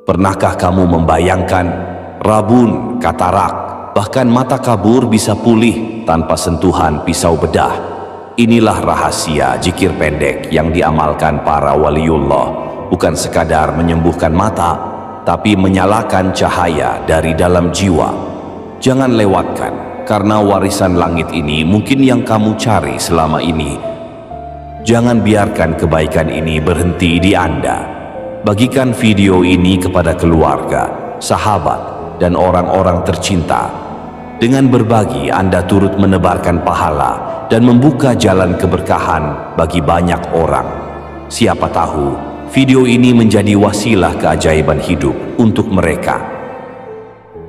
Pernahkah kamu membayangkan rabun, katarak, bahkan mata kabur bisa pulih tanpa sentuhan pisau bedah? Inilah rahasia zikir pendek yang diamalkan para waliullah, bukan sekadar menyembuhkan mata, tapi menyalakan cahaya dari dalam jiwa. Jangan lewatkan, karena warisan langit ini mungkin yang kamu cari selama ini. Jangan biarkan kebaikan ini berhenti di Anda. Bagikan video ini kepada keluarga, sahabat, dan orang-orang tercinta. Dengan berbagi, Anda turut menebarkan pahala dan membuka jalan keberkahan bagi banyak orang. Siapa tahu, video ini menjadi wasilah keajaiban hidup untuk mereka.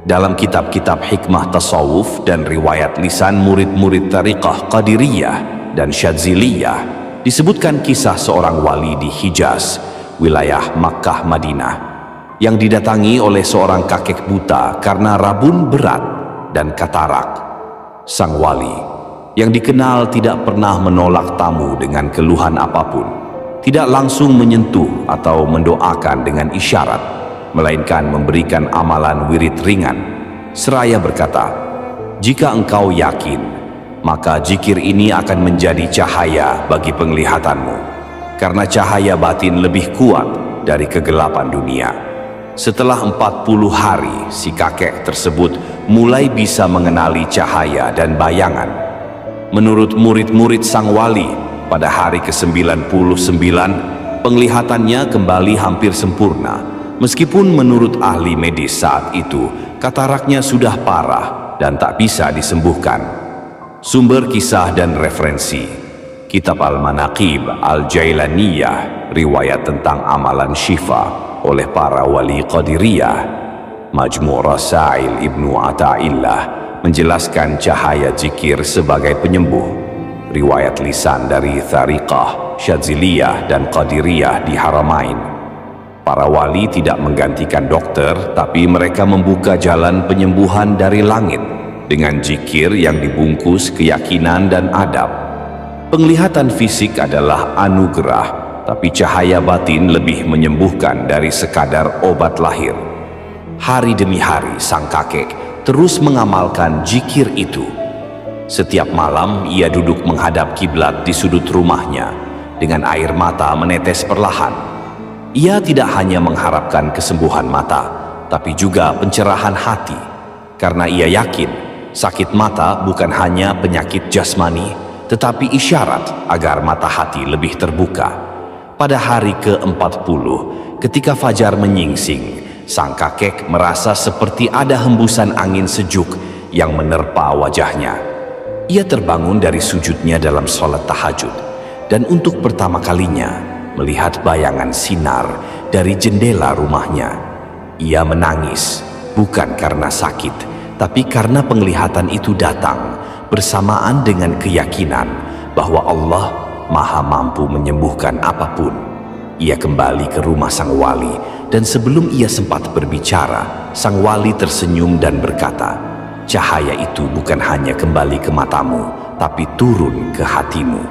Dalam kitab-kitab hikmah tasawuf dan riwayat lisan murid-murid tariqah Qadiriyah dan Syadziliyah, disebutkan kisah seorang wali di Hijaz, wilayah Makkah Madinah, yang didatangi oleh seorang kakek buta karena rabun berat dan katarak. Sang wali, yang dikenal tidak pernah menolak tamu dengan keluhan apapun, tidak langsung menyentuh atau mendoakan dengan isyarat, melainkan memberikan amalan wirid ringan, seraya berkata, "Jika engkau yakin, maka zikir ini akan menjadi cahaya bagi penglihatanmu, karena cahaya batin lebih kuat dari kegelapan dunia." Setelah 40 hari, si kakek tersebut mulai bisa mengenali cahaya dan bayangan. Menurut murid-murid sang wali, pada hari ke-99, penglihatannya kembali hampir sempurna. Meskipun menurut ahli medis saat itu, kataraknya sudah parah dan tak bisa disembuhkan. Sumber kisah dan referensi: Kitab Al-Manaqib Al-Jailaniyah, riwayat tentang amalan syifa oleh para wali Qadiriyah. Majmu' Rasail Ibnu Ata'illah menjelaskan cahaya zikir sebagai penyembuh. Riwayat lisan dari Thariqah, Syadziliyah dan Qadiriyah di Haramain. Para wali tidak menggantikan dokter, tapi mereka membuka jalan penyembuhan dari langit dengan zikir yang dibungkus keyakinan dan adab. Penglihatan fisik adalah anugerah, tapi cahaya batin lebih menyembuhkan dari sekadar obat lahir. Hari demi hari sang kakek terus mengamalkan zikir itu. Setiap malam ia duduk menghadap kiblat di sudut rumahnya dengan air mata menetes perlahan. Ia tidak hanya mengharapkan kesembuhan mata, tapi juga pencerahan hati, karena ia yakin sakit mata bukan hanya penyakit jasmani, tetapi isyarat agar mata hati lebih terbuka. Pada hari ke-40, ketika fajar menyingsing, sang kakek merasa seperti ada hembusan angin sejuk yang menerpa wajahnya. Ia terbangun dari sujudnya dalam sholat tahajud, dan untuk pertama kalinya melihat bayangan sinar dari jendela rumahnya. Ia menangis, bukan karena sakit, tapi karena penglihatan itu datang bersamaan dengan keyakinan bahwa Allah Maha mampu menyembuhkan apapun. Ia kembali ke rumah sang wali, dan sebelum ia sempat berbicara, sang wali tersenyum dan berkata, "Cahaya itu bukan hanya kembali ke matamu, tapi turun ke hatimu.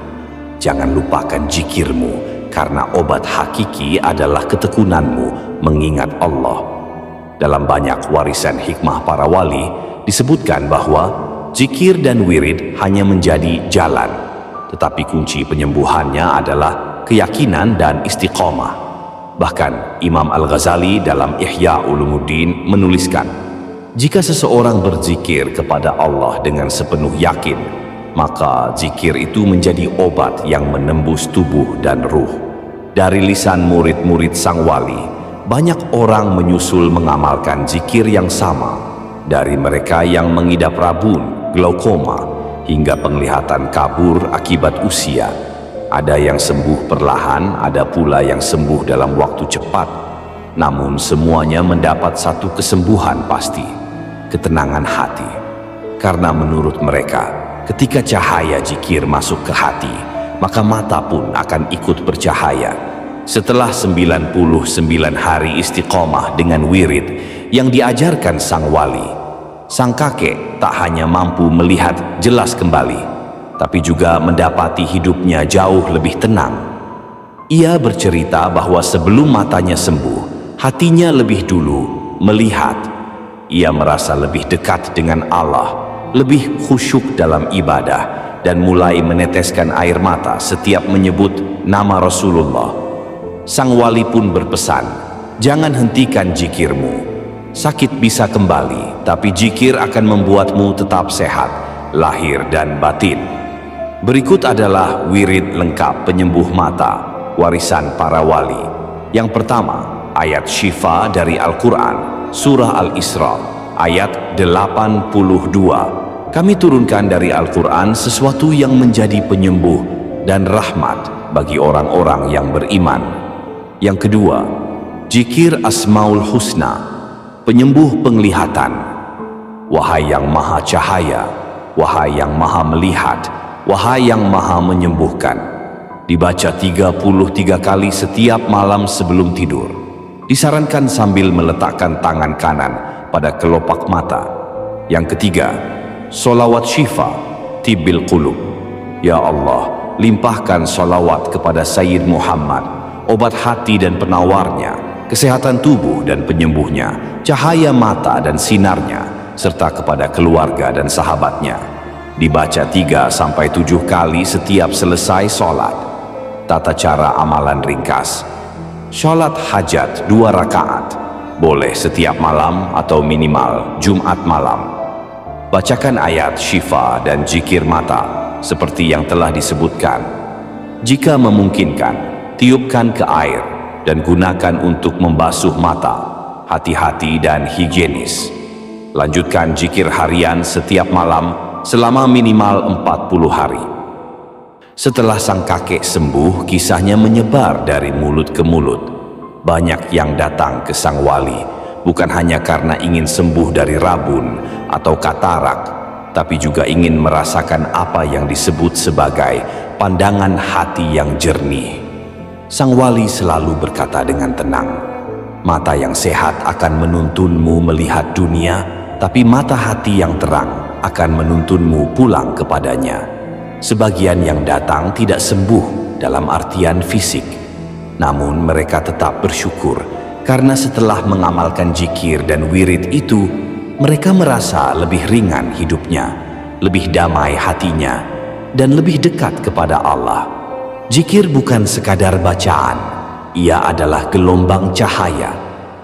Jangan lupakan zikirmu, karena obat hakiki adalah ketekunanmu mengingat Allah." Dalam banyak warisan hikmah para wali, disebutkan bahwa zikir dan wirid hanya menjadi jalan, tetapi kunci penyembuhannya adalah keyakinan dan istiqomah. Bahkan Imam Al-Ghazali dalam Ihya Ulumuddin menuliskan, jika seseorang berzikir kepada Allah dengan sepenuh yakin, maka zikir itu menjadi obat yang menembus tubuh dan ruh. Dari lisan murid-murid sang wali, banyak orang menyusul mengamalkan zikir yang sama, dari mereka yang mengidap rabun, glaukoma, hingga penglihatan kabur akibat usia. Ada yang sembuh perlahan, ada pula yang sembuh dalam waktu cepat. Namun semuanya mendapat satu kesembuhan pasti, ketenangan hati. Karena menurut mereka, ketika cahaya zikir masuk ke hati, maka mata pun akan ikut bercahaya. Setelah 99 hari istiqomah dengan wirid yang diajarkan sang wali, sang kakek tak hanya mampu melihat jelas kembali, tapi juga mendapati hidupnya jauh lebih tenang. Ia bercerita bahwa sebelum matanya sembuh, hatinya lebih dulu melihat. Ia merasa lebih dekat dengan Allah, lebih khusyuk dalam ibadah, dan mulai meneteskan air mata setiap menyebut nama Rasulullah. Sang wali pun berpesan, "Jangan hentikan zikirmu. Sakit bisa kembali, tapi zikir akan membuatmu tetap sehat, lahir dan batin." Berikut adalah wirid lengkap penyembuh mata, warisan para wali. Yang pertama, ayat syifa dari Al-Quran, Surah Al-Isra, ayat 82. Kami turunkan dari Al-Quran sesuatu yang menjadi penyembuh dan rahmat bagi orang-orang yang beriman. Yang kedua, zikir Asmaul Husna, penyembuh penglihatan. Wahai yang maha cahaya, wahai yang maha melihat, wahai yang maha menyembuhkan. Dibaca 33 kali setiap malam sebelum tidur. Disarankan sambil meletakkan tangan kanan pada kelopak mata. Yang ketiga, solawat syifa tibbil qulub. Ya Allah, limpahkan solawat kepada Sayyid Muhammad, obat hati dan penawarnya, kesehatan tubuh dan penyembuhnya, cahaya mata dan sinarnya, serta kepada keluarga dan sahabatnya. Dibaca 3-7 kali setiap selesai sholat. Tata cara amalan ringkas. Sholat hajat 2 rakaat, boleh setiap malam atau minimal Jumat malam. Bacakan ayat syifa dan zikir mata seperti yang telah disebutkan. Jika memungkinkan, tiupkan ke air dan gunakan untuk membasuh mata. Hati-hati dan higienis. Lanjutkan zikir harian setiap malam selama minimal 40 hari. Setelah sang kakek sembuh, kisahnya menyebar dari mulut ke mulut. Banyak yang datang ke sang wali, bukan hanya karena ingin sembuh dari rabun atau katarak, tapi juga ingin merasakan apa yang disebut sebagai pandangan hati yang jernih. Sang wali selalu berkata dengan tenang, "Mata yang sehat akan menuntunmu melihat dunia, tapi mata hati yang terang akan menuntunmu pulang kepadanya." Sebagian yang datang tidak sembuh dalam artian fisik, namun mereka tetap bersyukur karena setelah mengamalkan zikir dan wirid itu, mereka merasa lebih ringan hidupnya, lebih damai hatinya, dan lebih dekat kepada Allah. Zikir bukan sekadar bacaan, ia adalah gelombang cahaya,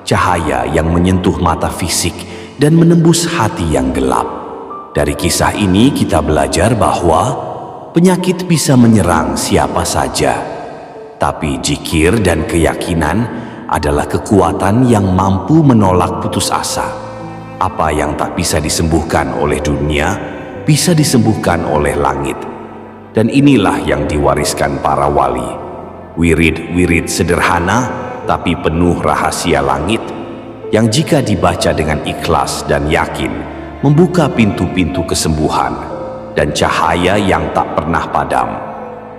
cahaya yang menyentuh mata fisik dan menembus hati yang gelap. Dari kisah ini kita belajar bahwa penyakit bisa menyerang siapa saja, tapi zikir dan keyakinan adalah kekuatan yang mampu menolak putus asa. Apa yang tak bisa disembuhkan oleh dunia, bisa disembuhkan oleh langit. Dan inilah yang diwariskan para wali. Wirid-wirid sederhana, tapi penuh rahasia langit, yang jika dibaca dengan ikhlas dan yakin, membuka pintu-pintu kesembuhan dan cahaya yang tak pernah padam.